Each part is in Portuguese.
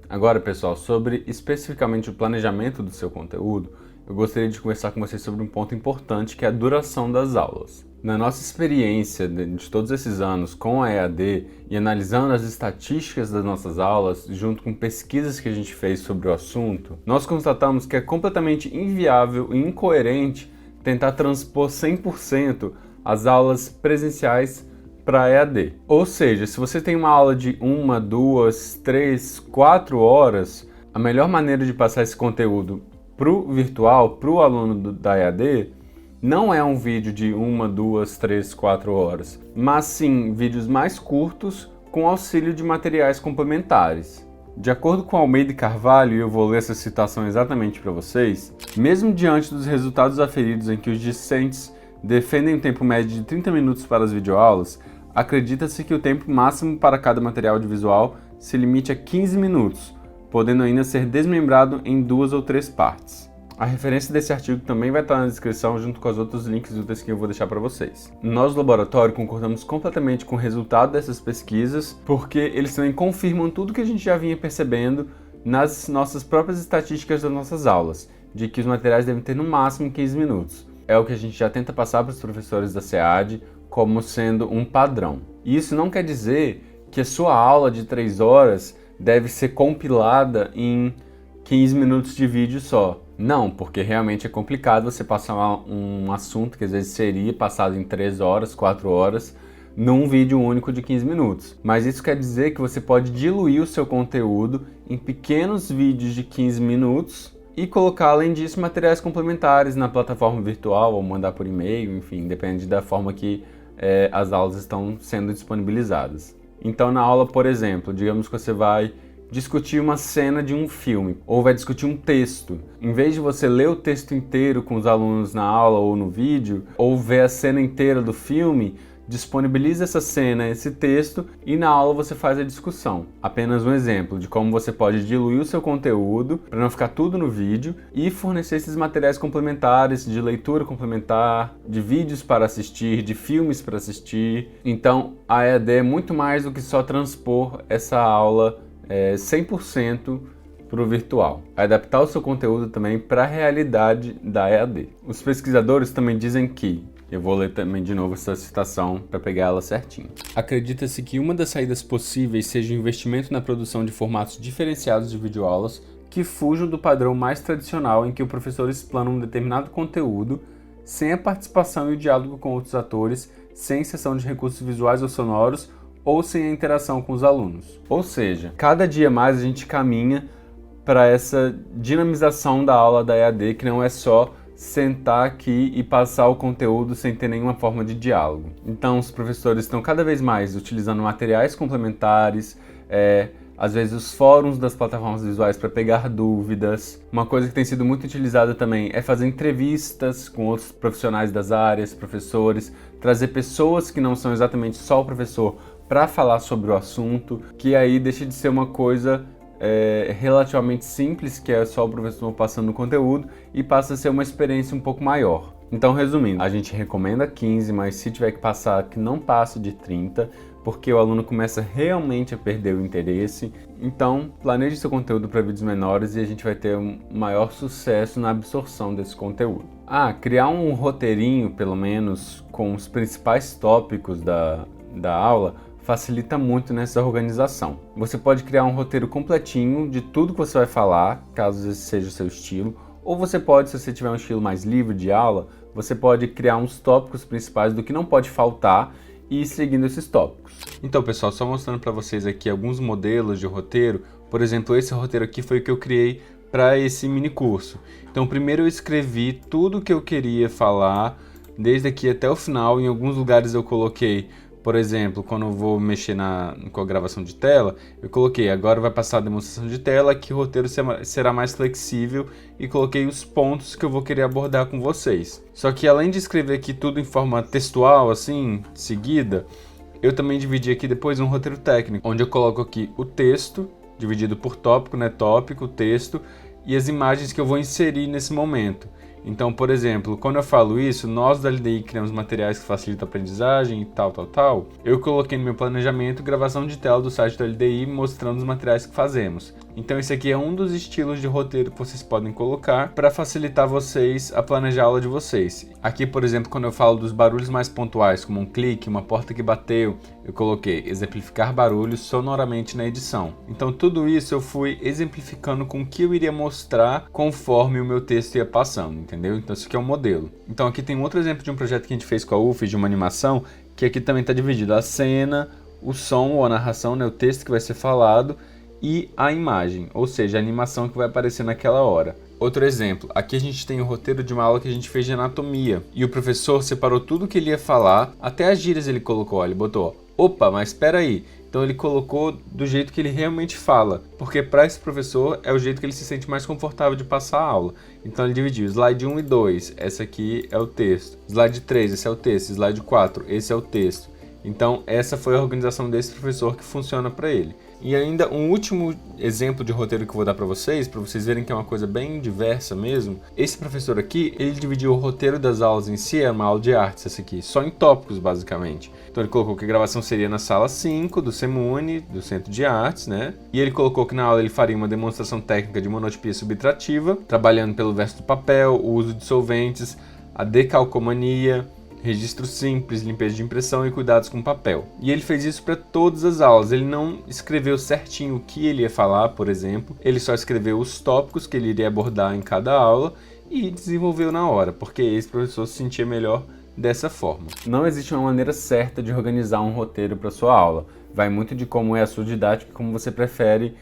Agora, pessoal, sobre especificamente o planejamento do seu conteúdo, eu gostaria de conversar com vocês sobre um ponto importante, que é a duração das aulas. Na nossa experiência de todos esses anos com a EAD e analisando as estatísticas das nossas aulas, junto com pesquisas que a gente fez sobre o assunto, nós constatamos que é completamente inviável e incoerente tentar transpor 100% as aulas presenciais para EAD. Ou seja, se você tem uma aula de 1, 2, 3, 4 horas, a melhor maneira de passar esse conteúdo para o virtual, para o aluno da EAD, não é um vídeo de 1, 2, 3, 4 horas, mas sim vídeos mais curtos com auxílio de materiais complementares. De acordo com Almeida e Carvalho, e eu vou ler essa citação exatamente para vocês, mesmo diante dos resultados aferidos em que os discentes defendem um tempo médio de 30 minutos para as videoaulas, acredita-se que o tempo máximo para cada material audiovisual se limite a 15 minutos, podendo ainda ser desmembrado em 2 ou 3 partes. A referência desse artigo também vai estar na descrição junto com os outros links úteis que eu vou deixar para vocês. Nós do laboratório concordamos completamente com o resultado dessas pesquisas, porque eles também confirmam tudo que a gente já vinha percebendo nas nossas próprias estatísticas das nossas aulas, de que os materiais devem ter no máximo 15 minutos. É o que a gente já tenta passar para os professores da SEAD como sendo um padrão. E isso não quer dizer que a sua aula de 3 horas deve ser compilada em 15 minutos de vídeo só. Não, porque realmente é complicado você passar um assunto que às vezes seria passado em 3 horas, 4 horas, num vídeo único de 15 minutos. Mas isso quer dizer que você pode diluir o seu conteúdo em pequenos vídeos de 15 minutos e colocar, além disso, materiais complementares na plataforma virtual ou mandar por e-mail, enfim, depende da forma que as aulas estão sendo disponibilizadas. Então, na aula, por exemplo, digamos que você vai discutir uma cena de um filme ou vai discutir um texto. Em vez de você ler o texto inteiro com os alunos na aula ou no vídeo, ou ver a cena inteira do filme, disponibiliza essa cena, esse texto, e na aula você faz a discussão. Apenas um exemplo de como você pode diluir o seu conteúdo para não ficar tudo no vídeo e fornecer esses materiais complementares de leitura complementar, de vídeos para assistir, de filmes para assistir. Então, a EAD é muito mais do que só transpor essa aula 100% para o virtual. Adaptar o seu conteúdo também para a realidade da EAD. Os pesquisadores também dizem que, eu vou ler também de novo essa citação para pegar ela certinho. Acredita-se que uma das saídas possíveis seja o investimento na produção de formatos diferenciados de videoaulas que fujam do padrão mais tradicional em que o professor explana um determinado conteúdo sem a participação e o diálogo com outros atores, sem inserção de recursos visuais ou sonoros ou sem a interação com os alunos. Ou seja, cada dia mais a gente caminha para essa dinamização da aula da EAD, que não é só sentar aqui e passar o conteúdo sem ter nenhuma forma de diálogo. Então, os professores estão cada vez mais utilizando materiais complementares, às vezes os fóruns das plataformas visuais para pegar dúvidas. Uma coisa que tem sido muito utilizada também é fazer entrevistas com outros profissionais das áreas, professores, trazer pessoas que não são exatamente só o professor para falar sobre o assunto, que aí deixa de ser uma coisa relativamente simples, que é só o professor passando o conteúdo, e passa a ser uma experiência um pouco maior. Então, resumindo, a gente recomenda 15, mas se tiver que passar, que não passe de 30, porque o aluno começa realmente a perder o interesse. Então, planeje seu conteúdo para vídeos menores e a gente vai ter um maior sucesso na absorção desse conteúdo. Criar um roteirinho, pelo menos, com os principais tópicos da aula, facilita muito nessa organização. Você pode criar um roteiro completinho de tudo que você vai falar, caso esse seja o seu estilo, ou você pode, se você tiver um estilo mais livre de aula, você pode criar uns tópicos principais do que não pode faltar e ir seguindo esses tópicos. Então, pessoal, só mostrando para vocês aqui alguns modelos de roteiro. Por exemplo, esse roteiro aqui foi o que eu criei para esse mini curso. Então, primeiro eu escrevi tudo o que eu queria falar, desde aqui até o final. Em alguns lugares eu coloquei, por exemplo, quando eu vou mexer com a gravação de tela, eu coloquei, agora vai passar a demonstração de tela, que o roteiro será mais flexível, e coloquei os pontos que eu vou querer abordar com vocês. Só que além de escrever aqui tudo em forma textual, assim, seguida, eu também dividi aqui depois um roteiro técnico, onde eu coloco aqui o texto, dividido por tópico, né, tópico, texto, e as imagens que eu vou inserir nesse momento. Então, por exemplo, quando eu falo isso, nós da LDI criamos materiais que facilitam a aprendizagem e tal, eu coloquei no meu planejamento gravação de tela do site da LDI mostrando os materiais que fazemos. Então esse aqui é um dos estilos de roteiro que vocês podem colocar para facilitar vocês a planejar a aula de vocês. Aqui, por exemplo, quando eu falo dos barulhos mais pontuais, como um clique, uma porta que bateu, eu coloquei exemplificar barulhos sonoramente na edição. Então tudo isso eu fui exemplificando com o que eu iria mostrar conforme o meu texto ia passando, entendeu? Então isso aqui é um modelo. Então aqui tem um outro exemplo de um projeto que a gente fez com a UF, de uma animação, que aqui também está dividido a cena, o som ou a narração, né, o texto que vai ser falado, e a imagem, ou seja, a animação que vai aparecer naquela hora. Outro exemplo, aqui a gente tem o roteiro de uma aula que a gente fez de anatomia, e o professor separou tudo que ele ia falar, até as gírias ele colocou, ele botou, opa, mas espera aí. Então ele colocou do jeito que ele realmente fala, porque para esse professor é o jeito que ele se sente mais confortável de passar a aula. Então ele dividiu slide 1 e 2, essa aqui é o texto, slide 3, esse é o texto, slide 4, esse é o texto. Então essa foi a organização desse professor que funciona para ele. E ainda um último exemplo de roteiro que eu vou dar para vocês verem que é uma coisa bem diversa mesmo. Esse professor aqui, ele dividiu o roteiro das aulas em si, é uma aula de artes essa aqui, só em tópicos basicamente. Então ele colocou que a gravação seria na sala 5 do CEMUNI, do Centro de Artes, né? E ele colocou que na aula ele faria uma demonstração técnica de monotipia subtrativa, trabalhando pelo verso do papel, o uso de solventes, a decalcomania, registro simples, limpeza de impressão e cuidados com papel. E ele fez isso para todas as aulas, ele não escreveu certinho o que ele ia falar, por exemplo, ele só escreveu os tópicos que ele iria abordar em cada aula e desenvolveu na hora, porque esse professor se sentia melhor dessa forma. Não existe uma maneira certa de organizar um roteiro para sua aula, vai muito de como é a sua didática e como você prefere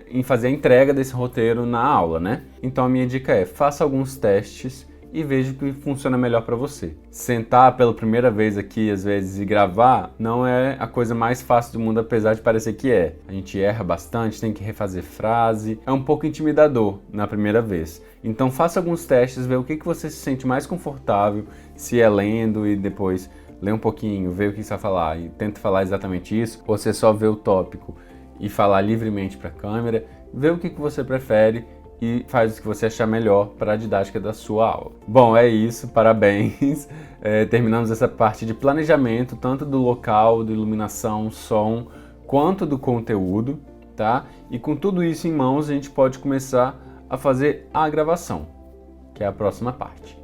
em fazer a entrega desse roteiro na aula, né? Então a minha dica é, faça alguns testes e veja o que funciona melhor para você. Sentar pela primeira vez aqui, às vezes, e gravar, não é a coisa mais fácil do mundo, apesar de parecer que é. A gente erra bastante, tem que refazer frase, é um pouco intimidador na primeira vez. Então faça alguns testes, vê o que você se sente mais confortável, se é lendo e depois lê um pouquinho, vê o que você vai falar e tenta falar exatamente isso, ou você só vê o tópico e falar livremente para a câmera, vê o que você prefere e faz o que você achar melhor para a didática da sua aula. Bom, é isso, parabéns! Terminamos essa parte de planejamento, tanto do local, de iluminação, som, quanto do conteúdo, tá? E com tudo isso em mãos, a gente pode começar a fazer a gravação, que é a próxima parte.